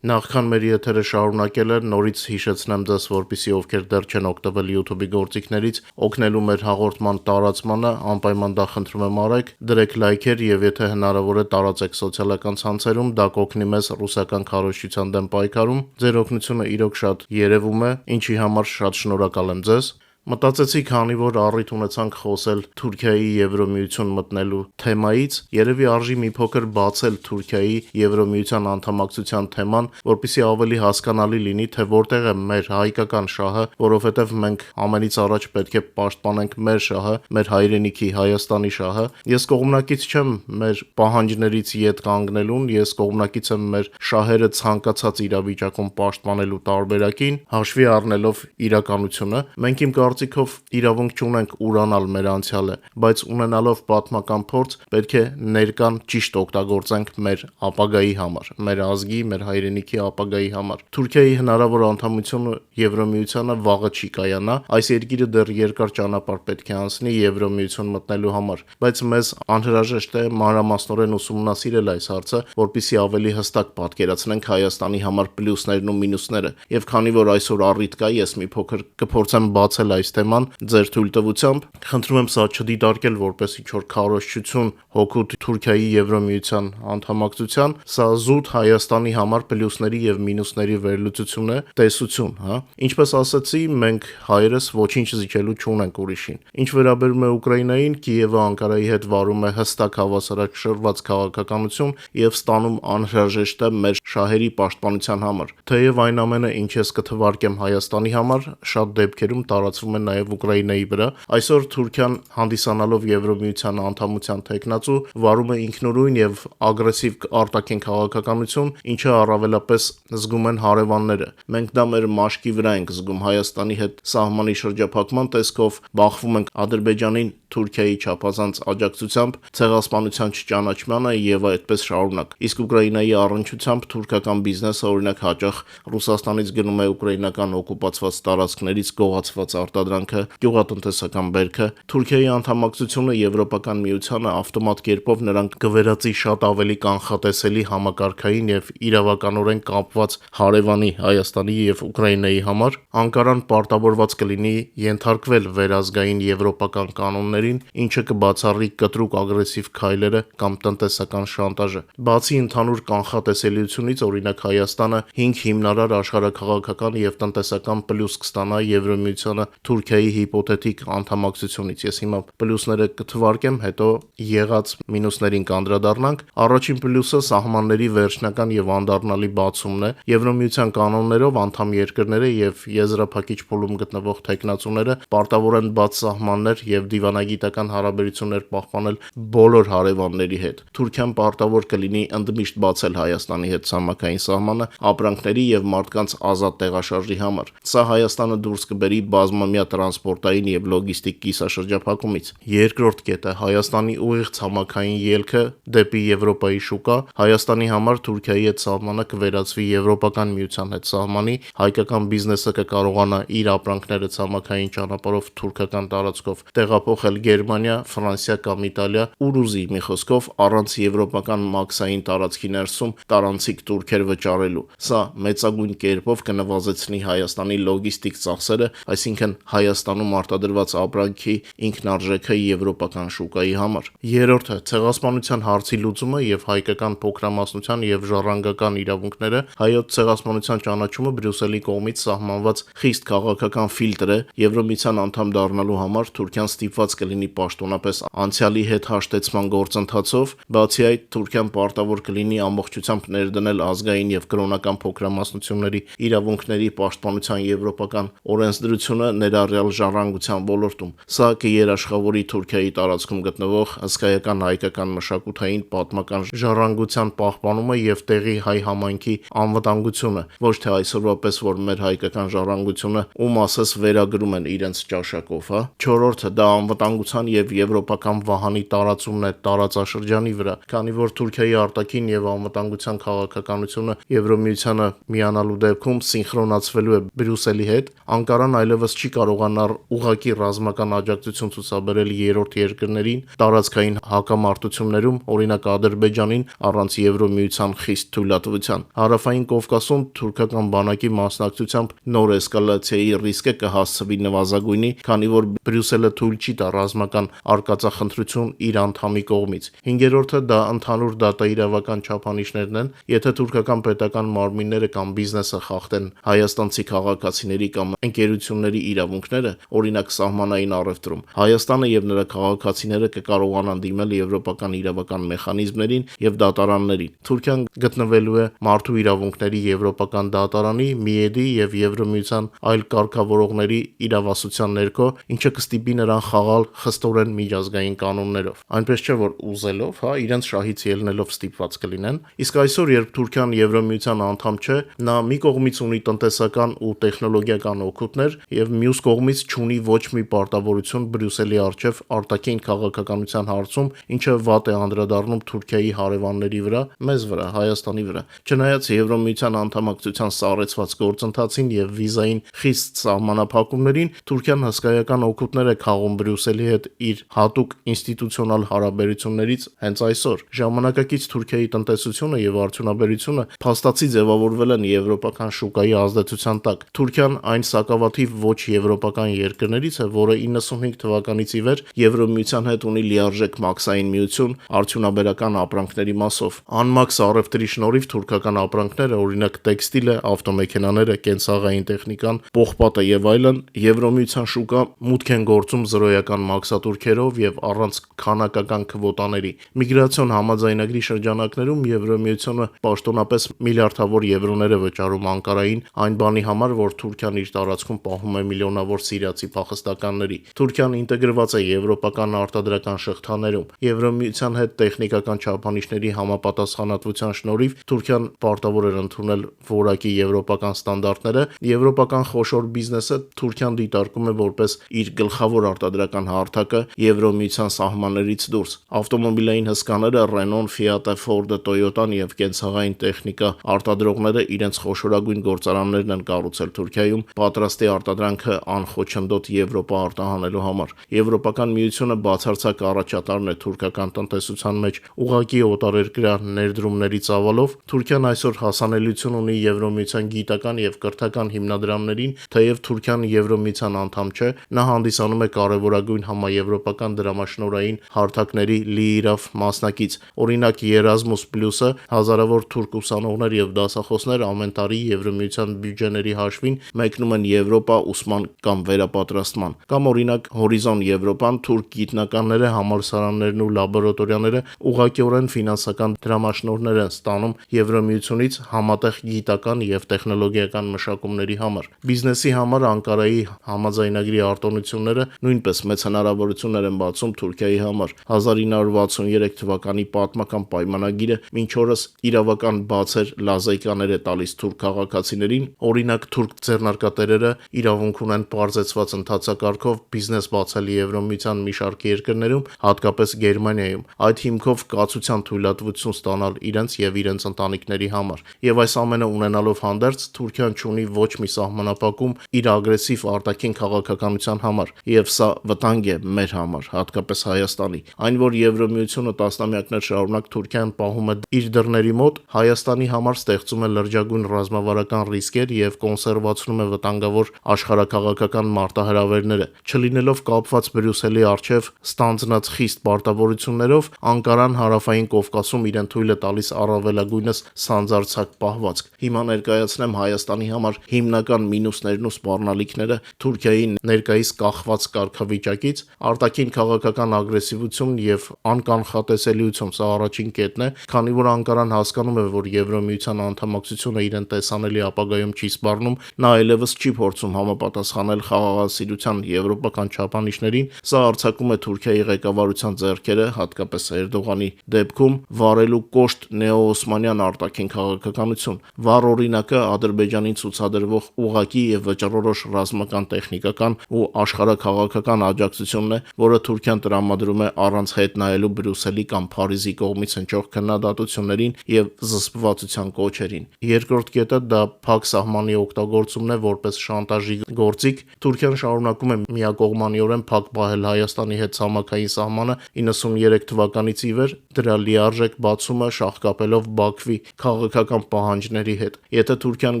Նախքան մեր եթերը շարունակելը նորից հիշեցնեմ ձեզ, որպեսզի ովքեր դեռ չեն օգտվել YouTube-ի գործիքներից, օգնելու մեր հաղորդման տարածմանը, անպայման դա խնդրում եմ արեք, դրեք լայքեր եւ եթե հնարավոր է տարածեք սոցիալական ցանցերում, դա կօգնի մեզ ռուսական քարոզչության դեմ պայքարում։ Ձեր օգնությունը իրոք շատ երևում է, ինչի համար շատ շնորհակալ եմ ձեզ։ Մտածեցի, քանի որ առիթ ունեցանք խոսել Թուրքիայի Եվրոմիություն մտնելու թեմայից, երևի արժի մի փոքր բացել Թուրքիայի Եվրոմիության անդամակցության թեման, որպեսզի ավելի հասկանալի լինի, թե որտեղ է մեր հայկական շահը, որովհետև մենք ամենից առաջ պետք է պաշտպանենք մեր շահը, մեր հայրենիքի Հայաստանի շահը։ Ես կողմնակից չեմ մեր պահանջներից ետ կանգնելուն, ես կողմնակից եմ մեր շահերը ցանկացած իրավիճակում պաշտպանելու տարբերակին, հաշվի առնելով իրականությունը։ Մենք իմ կարծիքով իրավունք չունենք ուրանալ մեր անցյալը, բայց ունենալով պատմական փորձ պետք է ներկան ճիշտ օգտագործենք մեր ապագայի համար, մեր ազգի, մեր հայրենիքի ապագայի համար։ Թուրքիայի հնարավոր անդամությունը Եվրոմիությանը վաղը չի կայանա, այս երկիրը դեռ երկար ճանապարհ պետք է անցնի Եվրոմիություն մտնելու համար, բայց մեզ անհրաժեշտ է մանրամասնորեն ուսումնասիրել այս հարցը, որպեսզի ավելի հստակ պատկերացնենք Հայաստանի համար պլյուսներն ու մինուսները։ Եվ քանի որ այսօր առիթ կա, ես մի փոքր կփորձեմ բացել այս թեման ձեր թույլտվությամբ, խնդրում եմ սա չդիտարկել որպես ինչ-որ քարոզչություն հօգուտ Թուրքիայի Եվրոմիության անդամակցության, սա զուտ Հայաստանի համար պլյուսների եւ մինուսների վերլուծություն է, տեսություն, հա։ Ինչպես ասացի, մենք հայերս ոչինչ զիջելու չունենք ուրիշին։ Ինչ վերաբերում է Ուկրաինային, Կիևը Անկարայի հետ վարում է հստակ հավասարակշռված քաղաքականություն եւ ստանում անհրաժեշտ է մեր շահերի պաշտպանության համար։ Թեև այն ամենը, ինչ ես կթվարկեմ Հայաստանի համար, շատ դեպքերում տարածվում է նաև Ուկրաինայի վրա։ Այսօր Թուրքիան հանդիսանալով Եվրոմիության անդամության թեկնածու վարում է ինքնուրույն եւ ագրեսիվ արտաքին քաղաքականություն, ինչը առավելապես զգում են հարևանները։ Մենք դա մեր մաշկի վրա ենք զգում Հայաստանի հետ սահմանի շրջափակման տեսքով, բախվում ենք Ադրբեջանին Թուրքիայի չափազանց աջակցությամբ, ցեղասպանության չճանաչմանը եւ այդպես շարունակ։ Իսկ Ուկրաինայի առնչությամբ թուրքական բիզնեսը օրինակ հաճախ Ռուսաստանից գնում է ուկրաինական օկուպացված տարածքներից գողացված արտադրանքը, գյուղատնտեսական բերքը։ Թուրքիայի անդամակցությունը Եվրոպական միությանը ավտոմատ կերպով նրանք կվերածի շատ ավելի կանխատեսելի համակարգային եւ իրավականորեն կապված հարևանի Հայաստանի եւ Ուկրաինայի համար։ Անկարան պարտավորված կլինի ենթարկվել վերազգային եվրոպական կանոններին, ինչը կբացառի կտրուկ ագրեսիվ քայլերը կամ տնտեսական շանտաժը։ Բացի ընդհանուր կանխատեսելիությունից, օրինակ Հայաստանը 5 հիմնարար աշխարհաքաղաքական եւ տնտեսական պլյուս կստանա Եվրոմիությանը Թուրքիայի հիպոթետիկ անդամակցությունից։ Ես հիմա պլյուսները կթվարկեմ, հետո եղած մինուսներին կանդրադառնանք։ Առաջին պլյուսը սահմանների վերջնական եւ անդառնալի բացումն է։ Եվրոմիության կանոններով անդամ երկրները եւ եզրափակիչ փուլում գտնվող տեխնացուները պարտավոր են բաց սահմաններ եւ դիվանագիտական հարաբերություններ պահպանել բոլոր հարևանների հետ։ Թուրքիան պարտավոր կլինի ընդմիշտ բացել Հայաստանի հետ ցամաքային սահմանը ապրանքների եւ մարդկանց ազատ տեղաշարժի համար։ Սա Հայաստանը դուրս կբերի բազմամյա տրանսպորտային եւ լոգիստիկ կիսաշրջափակումից։ Երկրորդ կետը Հայաստանի ուղիղ ցամաքային ելքը դեպի Եվրոպայի շուկա։ Հայաստանի համար Թուրքիայի հետ սահմանը կվերածվի Եվրոպական միության հետ սահմանի, հայկական բիզնեսը կկարողանա իր ապրանքները ցամաքային ճանապարհով թուրքական տարածքով տեղափոխել Գերմանիա, Ֆրանսիա կամ Իտալիա, ուր ուզի, մի խոսքով, առանց եվրոպական մաքսային տարածքի ներսում տարանցիկ տուրքեր վճարելու։ Սա մեծագույն կերպով կնվազեցնի Հայաստանի լոգիստիկ ծախսերը, այսինքն Հայաստանում արտադրված ապրանքի ինքնարժեքը եվրոպական շուկայի համար։ Երրորդը ցեղասպանության հարցի լուծումը եւ հայկական փոքրամասնության եւ ժառանգական իրավունքները։ Հայոց ցեղասպանության ճանաչումը Բրյուսելի կողմից սահմանված խիստ քաղաքական ֆիլտր է։ Եվրոմիության անդամ դառնալու համար Թուրքիան ստիպված կլինի պաշտոնապես անցյալի հետ հաշտեցման գործընթացով, բացի այդ Թուրքիան պարտավոր կլինի ամբողջությամբ ներդնել ազգային եւ կրոնական փոքրամասնությունների իրավունքների պաշտպանության եվրոպական օրենսդրությունը ներառյալ ժառանգության ոլորտում։ Սա կերաշխավորի Թուրքիայի տարածքում գտնվող հսկայական հայկական մշակութային պատմական ժառանգության պահպանումը եւ տեղի հայ համայնքի անվտանգությունը, ոչ թե այսօրվա պես, որ մեր հայկական ժառանգությունը ում ասես վերագրում են իրենց ճաշակով, հա։ Չորրորդը դա անվտանգության եւ եվրոպական վահանի տարածումն է տարածաշրջանի վրա, քանի որ Թուրքիայի արտաքին եւ անվտանգության քաղաքականությունը Եվրոմիությանը միանալու դեպքում սինխրոնացվելու է Բրյուսելի հետ, Անկարան այլևս չի կարողանա ուղղակի ռազմական աջակցություն ցուցաբերել երրորդ երկրներին տարածքային հակամարտություններում, օրինակ Ադրբեջանին, առանց Եվրոմիության խիստ թույլատվության։ Հարավային Կովկասում թուրքական բանակի մասնակցությամբ նոր էսկալացիայի ռիսկը կհասցվի նվազագույնի, քանի որ Բրյուսելը թույլ չի տա ռազմական արկածախնդրություն իր անդամի կողմից։ Հինգերորդը դա ընդհանուր դատաիրավական չափանիշներն են, եթե թուրքական պետական մարմինները կամ բիզնեսը խախտեն հայաստանցի քաղաքացիների կամ ընկերությունների իրավունքները, օրինակ սահմանային առևտրում, Հայաստանը եւ նրա քաղաքացիները կկարողանան դիմել եվրոպական իրավական մեխանիզմներին եւ դատարաններին։ Թուրքիան գտնվելու է մարդու իրավունքների եվրոպական դատարանի, ՄԻԵԴ-ի եւ Եվրոմիության այլ կարգավորողների իրավասության ներքո, ինչը կստիպի նրան խաղալ խստորեն միջազգային կանոններով։ Այնպես չէ, որ ուզելով, հա, իրենց շահից ելնելով ստիպված կլինեն։ Իսկ այսօր, երբ Թուրքիան Եվրոմիության անդամ չէ, նա մի կողմից ունի տնտեսական ու տեխնոլոգիական օգուտներ եւ մյուս կողմից չունի ոչ մի պարտավորություն Բրյուսելի առջև արտաքին քաղաքականության հարցում, ինչը վատ է անդրադառնում Թուրքիայի հարևանների վրա, մեզ վրա, Հայաստանի վրա։ Չնայած Եվրոմիության անդամակցության սառեցված գործընթացին եւ վիզային խիստ սահմանափակումներին, Թուրքիան հսկայական օգուտներ է քաղում Բրյուսելի հետ իր հատուկ ինստիտուցիոնալ հարաբերություններից հենց այսօր։ Ժամանակակից Թուրքիայի տնտեսությունը եւ արդյունաբերությունը փաստացի ձևավորվել են եվրոպական շուկայի ազդեցության տակ։ Թուրքիան այն սակավաթիվ ոչ եվրոպական երկրներից է, որը 95 թվականից ի վեր Եվրոմիության հետ ունի լիարժեք մաքսային միություն արդյունաբերական ապրանքների մասով։ Անմաքս առևտրի շնորհիվ թուրքական ապրանքները, օրինակ տեքստիլը, ավտոմեքենաները, կենցաղային տեխնիկան, պողպատը եւ այլն, Եվրոմիության շուկա մուտք են գործում զրոյական մաքսատուրքերով եւ առանց քանակական քվոտաների։ Միգրացիոն համաձայնագրի շրջանակներում Եվրոմիությունը պաշտոնապես միլիարդավոր եվրոներ է վճարում Անկարային այն բանի համար, որ Թուրքիան իր տարածքում պահում է միլիոնավոր սիրիացի փախստականների։ Թուրքիան ինտեգրված է եվրոպական արտադրական շղթաներում։ Եվրոմիության հետ տեխնիկական չափանիշների համապատասխանատվության շնորհիվ Թուրքիան պարտավոր էր ընդունել որակի եվրոպական ստանդարտները։ Եվրոպական խոշոր բիզնեսը Թուրքիան դիտարկում է որպես իր գլխավոր արտադրական հարթակը Եվրոմիության սահմաններից դուրս։ Ավտոմոբիլային հսկաները Renault, Fiat, Ford, Toyota-ն եւ կենցաղային տեխնիկա արտադրողները իրենց խոշորագույն գործարաններն են կառուցել Թուրքիայում պատրաստի արտադրանքը անխոչնդոտ Եվրոպա արտահանելու համար։ Եվրոպական միությունը բացարձակ առաջատարն է թուրքական տնտեսության մեջ ուղղակի օտարերկրյա ներդրումների ծավալով։ Թուրքիան այսօր հասանելիություն ունի Եվրոմիության գիտական եւ կրթական հիմնադրամներին, թեև Թուրքիան Եվրոմիության անդամ չէ, նա հանդիսանում է կարևորագույն համաեվրոպական դրամաշնորհային հարթակների լիիրավ մասնակից։ Օրինակ Erasmus Plus-ը հազարավոր թուրք ուսանողներ եւ դասախոսներ ամեն տարի Եվրոմիության բյուջեների հաշվին մեկնում են Եվրոպա ուսման կամ վերապատրաստման, կամ օրինակ Հորիզոն Եվրոպան թուրք գիտնականները, համալսարաններն ու լաբորատորիաները ուղղակիորեն ֆինանսական դրամաշնորհներ են ստանում Եվրոմիությունից համատեղ գիտական եւ տեխնոլոգիական մշակումների համար։ Բիզնեսի համար Անկարայի համաձայնագրի արտոնությունները նույնպես մեծ հնարավորություններ են բացում Թուրքիայի համար։ 1963 թվականի պատմական պայմանագիրը մինչ օրս իրավական բացեր լազայկաներ է տալիս թուրք քաղաքացիներին, օրինակ թուրք ձեռնարկատերերը իրավունք ունեն պարզեցված ընթացակարգով բիզնես բացել Եվրոմիության մի շարք երկրներում, հատկապես Գերմանիայում, այդ հիմքով կացության թույլատվություն ստանալ իրենց եւ իրենց ընտանիքների համար։ Եվ այս ամենը ունենալով հանդերձ Թուրքիան չունի ոչ մի սահմանափակում իր ագրեսիվ արտաքին քաղաքականության համար, եւ սա վտանգ է մեր համար, հատկապես Հայաստանի։ Այն, որ Եվրոմիությունը տասնամյակներ շարունակ Թուրքիան պահում է իր դռների մոտ, Հայաստանի համար ստեղծում է լրջագույն ռազմավարական ռիսկեր եւ կոնսերվացնում է վտանգավոր աշխարհաքաղաքական մարտահրավերները, չլինելով կապված Բրյուսելի արչեւ ստանձնած խիստ պարտավորություններով, Անկարան հարավային Կովկասում իրեն թույլ է տալիս առավելագույնս սանձարձակ պահվածք։ Հիմա ներկայացնեմ Հայաստանի համար հիմնական մինուսներն ու սպառնալիքները Թուրքիայի ներկայիս կախված կարգավիճակից, արտաքին քաղաքական ագրեսիվություն եւ անկանխատեսելիություն, սա առաջին կետն է, քանի որ Անկարան հասկանում է, որ Եվրոմիության անդամակցությունը իրեն տեսանելի ապագայում չի սպառնում, նա այլևս չի փորձում համապատասխանել խաղաղասիրության եվրոպական չափանիշներին, սա արձակում է Թուրքիայի ղեկավարության ձեռքերը, հատկապես Էրդողանի դեպքում, վարելու կոշտ նեոօսմանյան արտաքին քաղաքականություն։ Վառ օրինակը Ադրբեջանին ցուցադրվող ուղղակի եւ վճռորոշ ռազմական տեխնիկական ու աշխարհաքաղաքական աջակցությունն է, որը Թուրքիան տրամադրում է առանց հետ նայելու Բրյուսելի կամ Փարիզի կողմից հնչող քննադատություններին եւ զսպվածության կոչերին։ Երկրորդ կետը դա փակ սահմանի օգտագործումն է որպես շանտաժի գործիք։ Թուրքիան շարունակում է միակողմանիորեն փակ պահել Հայաստանի հետ ցամաքային սահմանը 93 թվականից ի վեր, դրա լիարժեք բացումը շահկապելով Բաքվի քաղաքական պահանջների հետ։ Եթե Թուրքիան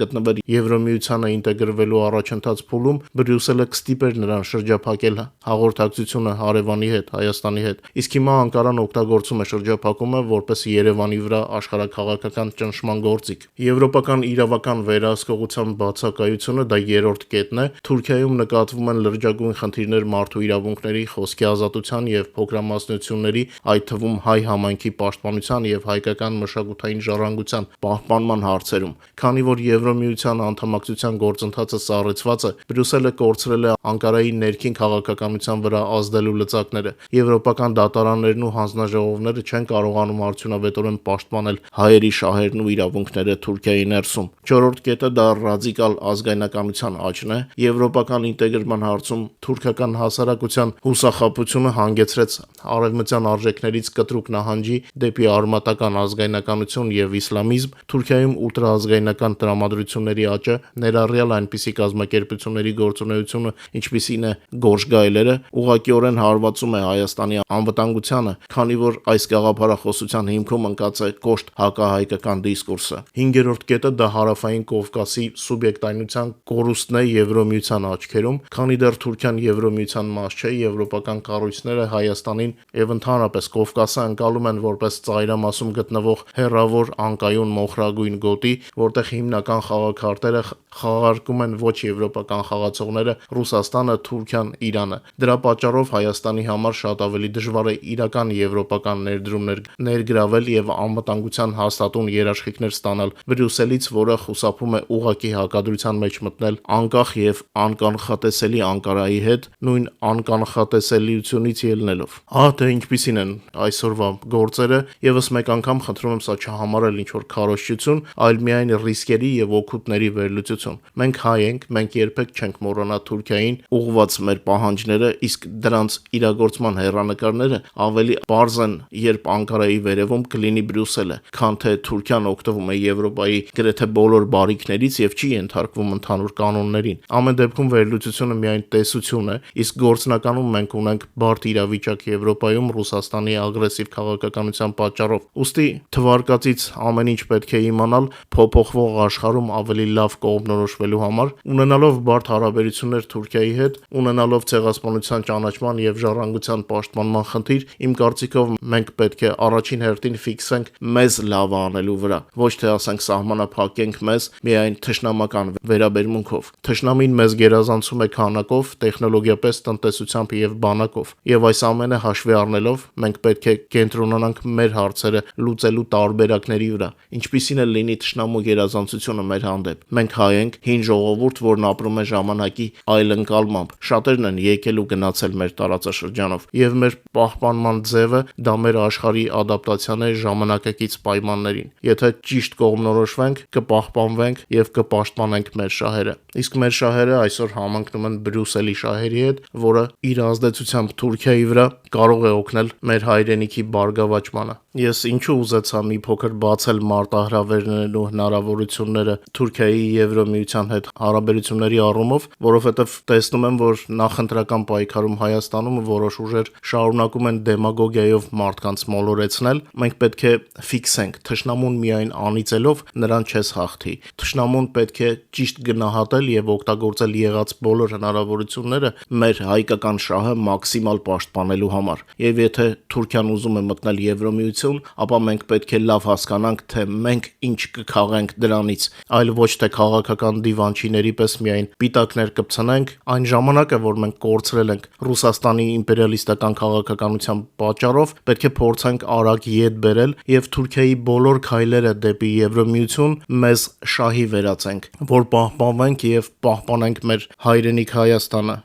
գտնվեր Եվրոմիությանը ինտեգրվելու առաջընթաց փուլում, Բրյուսելը կստիպեր նրան շրջափակել հաղորդակցությունը հարևանի հետ, Հայաստանի հետ։ Իսկ հիմա Անկարան օգտագործում է շրջափակումը որպես Երևանի վրա աշխարհաքաղաքական ճնշման գործիք։ Եվրոպական իրավական վերահսկողության բացակայությունը դա երրորդ կետն է։ Թուրքիայում նկատվում են լրջագույն խնդիրներ մարդու իրավունքների, խոսքի ազատության եւ փոքրամասնությունների, այդ թվում հայ համայնքի պաշտպանության եւ հայկական մշակութային ժառանգության պահպանման հարցերում։ Քանի որ Եվրոմիության անդամակցության գործընթացը սառեցված է, Բրյուսելը կորցրել է Անկարայի ներքին քաղաքականության վրա ազդելու լծակները։ Եվրոպական դատարաններն ու հանձնաժողովները չեն կարողանում արդյունավետորեն պաշտպանել հայերի շահերն ու իրավունքները Թուրքիայի ներսում։ Չորրորդ կետը դա ռադիկալ ազգայնականության աճն է։ Եվրոպական ինտեգրման հարցում թուրքական հասարակության հուսախաբությունը հանգեցրեց արևմտյան արժեքներից կտրուկ նահանջի դեպի արմատական ազգայնականություն եւ իսլամիզմ։ Թուրքիայում ուլտրաազգայնական տրամադրությունների աճը, ներառյալ այնպիսի կազմակերպությունների գործունեությունը, ինչպիսին է Գորժ գայլերը, ուղղակիորեն հարվածում է Հայաստանի անվտանգությանը, քանի որ այս գաղափարախոսության հիմքում ընկած է կոշտ հակահայկական դիսկուրսը։ Հինգերորդ կետը դա հարավային Կովկասի սուբյեկտայնության կորուստն է Եվրոմիության աչքերում, քանի դեռ Թուրքիան Եվրոմիության մաս չէ, եվրոպական կառույցները Հայաստանին եւ ընդհանրապես Կովկասը ընկալում են որպես ծայրամասում գտնվող հեռավոր անկայուն մոխրագույն գոտի, որտեղ հիմնական խաղաքարտերը խաղարկում են ոչ եվրոպական խաղացողները Ռուսաստանը, Թուրքիան, Իրանը։ Դրա պատճառով Հայաստանի համար շատ ավելի դժվար է իրական եվրոպական ներդրումներ ներգրավել եւ անվտանգության հաստատուն երաշխիքներ ստանալ Բրյուսելից, որը խուսափում է ուղղակի հակադրության մեջ մտնել անկախ եւ անկանխատեսելի Անկարայի հետ, նույն անկանխատեսելիությունից ելնելով։ Թե ինչպիսին են այսօրվա գործերը, եւս մեկ անգամ խնդրում եմ սա չհամարել ինչ-որ քարոզչություն, այլ միայն ռիսկերի եւ օգուտների վերլուծություն։ Մենք հայ ենք, մենք երբեք չենք մոռանա Թուրքիային ուղղված մեր պահանջները, իսկ դրանց իրագործման հեռանկարները ավելի པարզ են, երբ Անկարայի վերևում կլինի Բրյուսելը, քան թե Թուրքիան օգտվում է Եվրոպայի գրեթե բոլոր բարիքներից եւ չի ենթարկվում ընդհանուր կանոններին։ Ամեն դեպքում վերլուծությունը միայն տեսություն է, իսկ գործնականում մենք ունենք բարդ իրավիճակ Եվրոպայում Ռուսաստանի ագրեսիվ քաղաքականության պատճառով։ Ուստի թվարկածից ամեն ինչ պետք է իմանալ փոփոխվող աշխարհում ավելի լավ կողմնորոշվելու համար, ունենալով բարդ հարաբերություններ Թուրքիայի հետ, ունենալով ցեղասպանության ճանաչման եւ ժառանգության պաշտպանման խնդիր, իմ կարծիքով մենք պետք է առաջին հերթին ֆիքսենք մեզ լավը անելու վրա, ոչ թե ասենք սահմանափակենք մեզ միայն թշնամական վերաբերմունքով։ Թշնամին մեզ գերազանցում է քանակով, տեխնոլոգիապես, տնտեսությամբ եւ բանակով։ Եվ այս ամենը հաշվի առնելով մենք պետք է կենտրոնանանք մեր հարցերը լուծելու տարբերակների վրա, ինչպիսին էլ լինի թշնամու գերազանցությունը մեր հանդեպ։ Մենք հայ ենք, հին ժողովուրդ, որն ապրում է ժամանակի այլընկալմամբ։ Շատերն են եկել ու գնացել մեր տարածաշրջանով, եւ մեր պահպանման ձևը դա մեր աշխարհի ադապտացիան է ժամանակակից պայմաններին։ Եթե ճիշտ կողմնորոշվենք, կպահպանվենք եւ կպաշտպանենք մեր շահերը։ Իսկ մեր շահերը այսօր համընկնում են Բրյուսելի շահերի հետ, որը իր ազդեցությամբ Թուրքիայի վրա կարող է օգնել մեր հայրենիքի բարգավաճմանը։ Ես ինչու ուզեցա մի փոքր բացել մարտահրավերներն ու հնարավորությունները Թուրքիայի Եվրոմիության հետ հարաբերությունների առումով, որովհետև տեսնում եմ, որ նախընտրական պայքարում Հայաստանում որոշ ուժեր շարունակում են դեմագոգիայով մարդկանց մոլորեցնել։ Մենք պետք է ֆիքսենք, թշնամուն միայն անիծելով նրան չես հաղթի։ Թշնամուն պետք է ճիշտ գնահատել եւ օգտագործել եղած բոլոր հնարավորությունները մեր հայկական շահը մաքսիմալ պաշտպանելու համար։ Եվ եթե Թուրքիան ուզում է մտնել Եվրոմիություն, ապա մենք պետք է լավ հասկանանք, թե մենք ինչ կքաղենք դրանից, այլ ոչ թե քաղաքական դիվանչիների պես միայն պիտակներ կպցնենք։ Այն ժամանակը, որ մենք կորցրել ենք Ռուսաստանի իմպերիալիստական քաղաքականության պատճառով, պետք է փորձենք արագ ետ բերել եւ Թուրքիայի բոլոր քայլերը դեպի Եվրոմիություն մեզ շահի վերածենք, որ պահպանվենք եւ պահպանենք մեր հայրենիք Հայաստանը։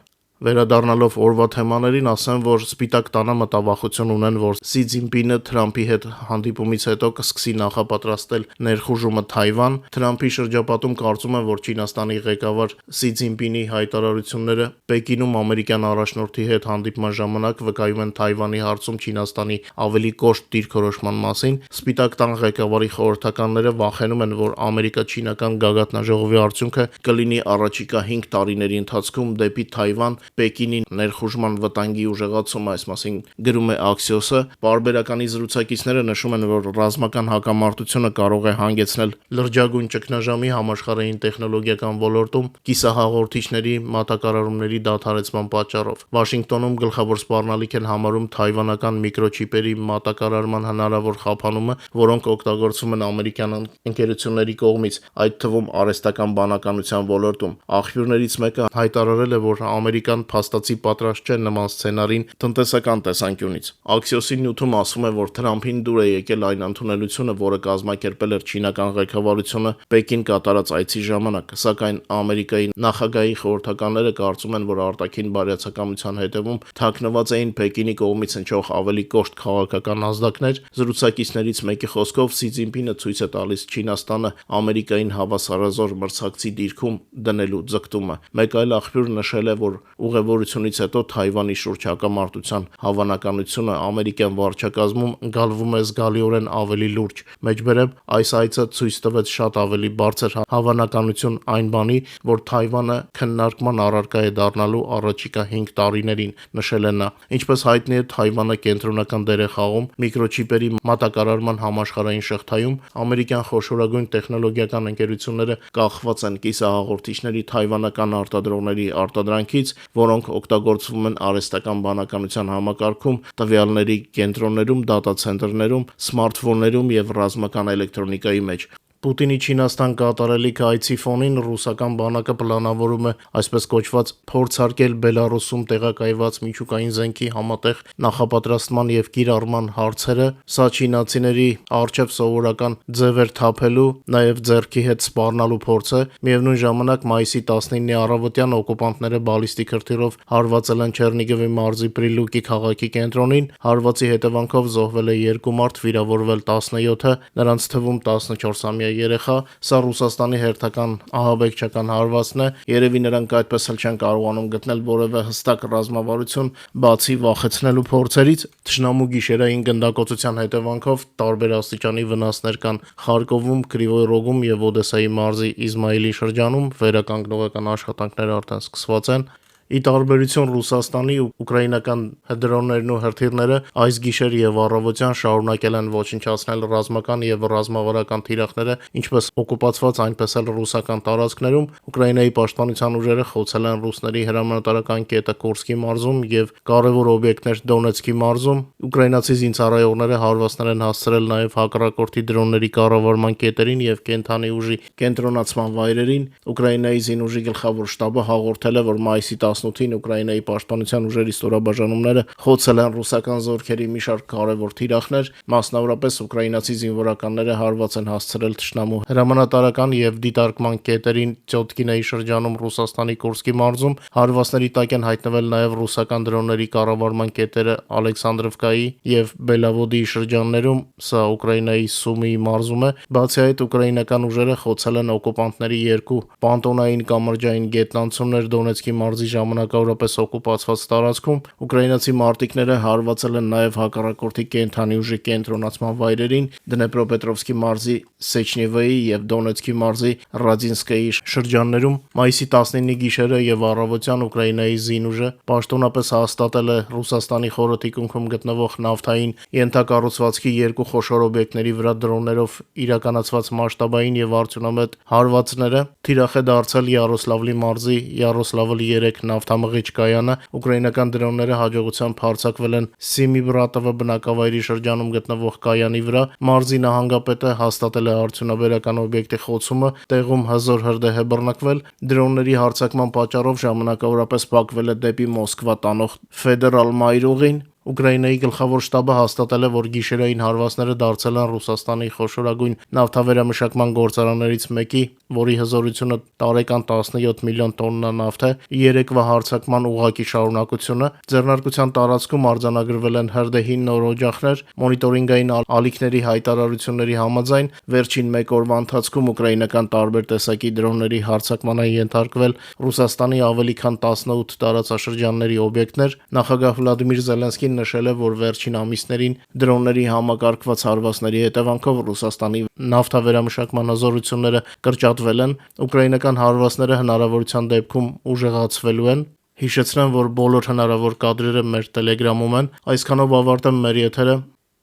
Վերադառնալով օրվա թեմաներին, ասեմ, որ Սպիտակ տանը մտավախություն ունեն, որ Սի Ցզինպինը Թրամփի հետ հանդիպումից հետո կսկսի նախապատրաստել ներխուժումը Թայվան։ Թրամփի շրջապատում կարծում են, որ Չինաստանի ղեկավար Սի Ցզինպինի հայտարարությունները Պեկինում ամերիկյան առաջնորդի հետ հանդիպման ժամանակ վկայում են Թայվանի հարցում Չինաստանի ավելի կոշտ դիրքորոշման մասին։ Սպիտակ տան ղեկավարի խորհրդականները վախենում են, որ Ամերիկա-չինական գագաթնաժողովի արդյունքը կլինի առաջիկա 5 տարիների ընթացքում դեպի Թայվան Պեկինի ներխուժման վտանգի ուժեղացումը, այս մասին գրում է Axios-ը։ Պարբերականի զրուցակիցները նշում են, որ ռազմական հակամարտությունը կարող է հանգեցնել լրջագույն ճգնաժամի համաշխարհային տեխնոլոգիական ոլորտում կիսահաղորդիչների մատակարարումների դադարեցման պատճառով։ Վաշինգտոնում գլխավոր սպառնալիք են համարում թայվանական միկրոչիպերի մատակարարման հնարավոր խափանումը, որոնք օգտագործվում են ամերիկյան ընկերությունների կողմից, այդ թվում արհեստական բանականության ոլորտում։ Աղբյուրներից մեկը հայտարարել է, որ Ամերիկան փաստացի պատրաստ չէ նման սցենարին տնտեսական տեսանկյունից։ Axios-ի նյութում ասվում է, որ Թրամփին դուր է եկել այն ընդունելությունը, որը կազմակերպել էր չինական ղեկավարությունը Պեկին կատարած այցի ժամանակ, սակայն Ամերիկայի նախագահի խորհրդականները կարծում են, որ արտաքին բարյացակամության հետևում թաքնված էին Պեկինի կողմից հնչող ավելի կոշտ քաղաքական ազդակներ։ Զրուցակիցներից մեկի խոսքով Սի Ցզինպինը ցույց է տալիս Չինաստանը Ամերիկային հավասարազոր մրցակցի դիրքում դնելու ձգտումը։ Մեկ այլ աղբյուր նշել է, որ ուղևորությունից հետո Թայվանի շուրջ հակամարտության հավանականությունը ամերիկյան վարչակազմում գալվում է զգալիորեն ավելի լուրջ։ Մեջբերեմ, այս այցը ցույց տվեց շատ ավելի բարձր հավանականություն այն բանի, որ Թայվանը քննարկման առարկա է դառնալու առաջիկա 5 տարիներին, նշել է նա։ Ինչպես հայտնի է, Թայվանը կենտրոնական դեր է խաղում միկրոչիպերի մատակարարման համաշխարհային շղթայում։ Ամերիկյան խոշորագույն տեխնոլոգիական ընկերությունները կախված են կիսահաղորդիչների թայվանական արտադրողների արտադրանքից, որոնք օգտագործվում են արհեստական բանականության համակարգում, տվյալների կենտրոններում, դատա ցենտրներում, սմարթֆոններում եւ ռազմական էլեկտրոնիկայի մեջ։ Պուտինի Չինաստան կատարելիք այցի ֆոնին ռուսական բանակը պլանավորում է այսպես կոչված փորձարկել Բելարուսում տեղակայված միջուկային զենքի համատեղ նախապատրաստման եւ կիրառման հարցերը։ Սա չինացիների արչեւ սովորական ձևեր թափելու, նաեւ ձեռքի հետ սպառնալու փորձ է։ Միևնույն ժամանակ մայիսի 19-ի առավոտյան օկուպանտները բալիստիկ հրթիռով հարվածել են Չեռնիգովի մարզի Պրիլուկի քաղաքի կենտրոնին։ Հարվածի հետևանքով զոհվել է 2 մարդ, վիրավորվել 17-ը, նրանց թվում 14-ամյա երեխա։ Սա Ռուսաստանի հերթական ահաբեկչական հարվածն է։ Երևի նրանք այդպես էլ չեն կարողանում գտնել որևէ հստակ ռազմավարություն, բացի վախեցնելու փորձերից։ Թշնամու գիշերային գնդակոծության հետևանքով տարբեր աստիճանի վնասներ կան Խարկովում, Կրիվոյ Ռոգում եւ Օդեսայի մարզի Իզմայիլի շրջանում։ Վերականգնողական աշխատանքները արդեն սկսված են։ Ի տարբերություն Ռուսաստանի, ուկրաինական դրոններն ու հրթիռները այս գիշեր եւ առավոտյան շարունակել են ոչնչացնել ռազմական եւ ռազմավարական թիրախները, ինչպես օկուպացված, այնպես էլ ռուսական տարածքներում։ Ուկրաինայի պաշտպանության ուժերը խոցել են ռուսների հրամանատարական կետը Կուրսկի մարզում եւ կարևոր օբյեկտներ Դոնեցկի մարզում։ Ուկրաինացի զինծառայողները հարվածներ են հասցրել նաեւ հակառակորդի դրոնների կառավարման կետերին եւ կենթանի ուժի կենտրոնացման վայրերին։ Ուկրաինայի զինուժի գլխավոր շտաբը հաղորդել է, որ մայիսի 18-ին Ուկրաինայի պաշտպանության ուժերի ստորաբաժանումները խոցել են ռուսական զորքերի մի շարք կարևոր թիրախներ, մասնավորապես ուկրաինացի զինվորականները հարված են հասցրել թշնամու հրամանատարական եւ դիտարկման կետերին Տյոտկինեի շրջանում Ռուսաստանի Կուրսկի մարզում։ Հարվածների տակ են հայտնվել նաեւ ռուսական դրոնների կառավարման կետերը Ալեքսանդրովկայի եւ Բելավոդիի շրջաններում, սա Ուկրաինայի Սումիի մարզում է։ Բացի այդ, ուկրաինական ուժերը խոցել են օկուպանտների երկու պանտոնային կամրջային գետնանցումներ Դոնեցկի մարզի ժամանակավորապես օկուպացված տարածքում։ Ուկրաինացի մարտիկները հարվածել են նաեւ հակառակորդի կենթանի ուժի կենտրոնացման վայրերին Դնեպրոպետրովսկի մարզի Սեչնևեի եւ Դոնեցկի մարզի Ռադինսկայի շրջաններում։ Մայիսի 19-ի գիշերը եւ առավոտյան Ուկրաինայի զինուժը պաշտոնապես հաստատել է Ռուսաստանի խորը թիկունքում գտնվող նավթային ենթակառուցվածքի երկու խոշոր օբյեկտների վրա դրոններով իրականացված մասշտաբային եւ արդյունավետ հարվածները։ Թիրախ է դարձել Յարոսլավլի մարզի Յարոսլավլ 3 նավթամղիչ կայանը։ Ուկրաինական դրոնները հաջողությամբ հարձակվել են Սիմիբրատովը բնակավայրի շրջանում գտնվող կայանի վրա։ Մարզի նահանգապետը հաստատել է արդյունաբերական օբյեկտի խոցումը, տեղում հզոր հրդեհ է բռնկվել։ Դրոնների հարձակման պատճառով ժամանակավորապես փակվել է դեպի Մոսկվա տանող ֆեդերալ մայրուղին։ Ուկրաինայի գլխավոր շտաբը հաստատել է, որ գիշերային հարվածները դարձել են Ռուսաստանի խոշորագույն նավթավերամշակման գործարաններից մեկի, որի հզորությունը տարեկան 17 միլիոն տոննա նավթ է, երեկվա հարձակման ուղղակի շարունակությունը։ Ձեռնարկության տարածքում արձանագրվել են հրդեհի նոր օջախներ։ Մոնիտորինգային ալիքների հայտարարությունների համաձայն վերջին մեկ օրվա ընթացքում ուկրաինական տարբեր տեսակի դրոնների հարձակման են ենթարկվել Ռուսաստանի ավելի քան 18 տարածաշրջանների օբյեկտներ։ Նախագահ Վլադիմիր Զելենսկին նշել է, որ վերջին ամիսներին դրոնների համակարգված հարվածների հետևանքով Ռուսաստանի նավթավերամշակման հզորությունները կրճատվել են։ Ուկրաինական հարվածները հնարավորության դեպքում ուժեղացվելու են։ Հիշեցնեմ, որ բոլոր հնարավոր կադրերը մեր Telegram-ում են։ Այսքանով ավարտեմ մեր եթերը։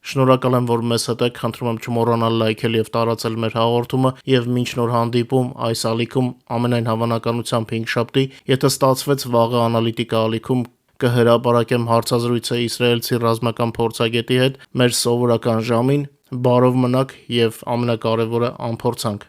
Շնորհակալ եմ, որ մեզ հետ եք, խնդրում եմ չմոռանալ լայքել եւ տարածել մեր հաղորդումը եւ մինչ նոր հանդիպում այս ալիքում ամենայն հավանականությամբ 5 շաբթի, եթե ստացվեց վաղը անալիտիկա ալիքում կհրապարակեմ հարցազրույցը իսրայելցի ռազմական փորձագետի հետ մեր սովորական ժամին։ Բարով մնաք եւ ամենակարևորը անփորձանք։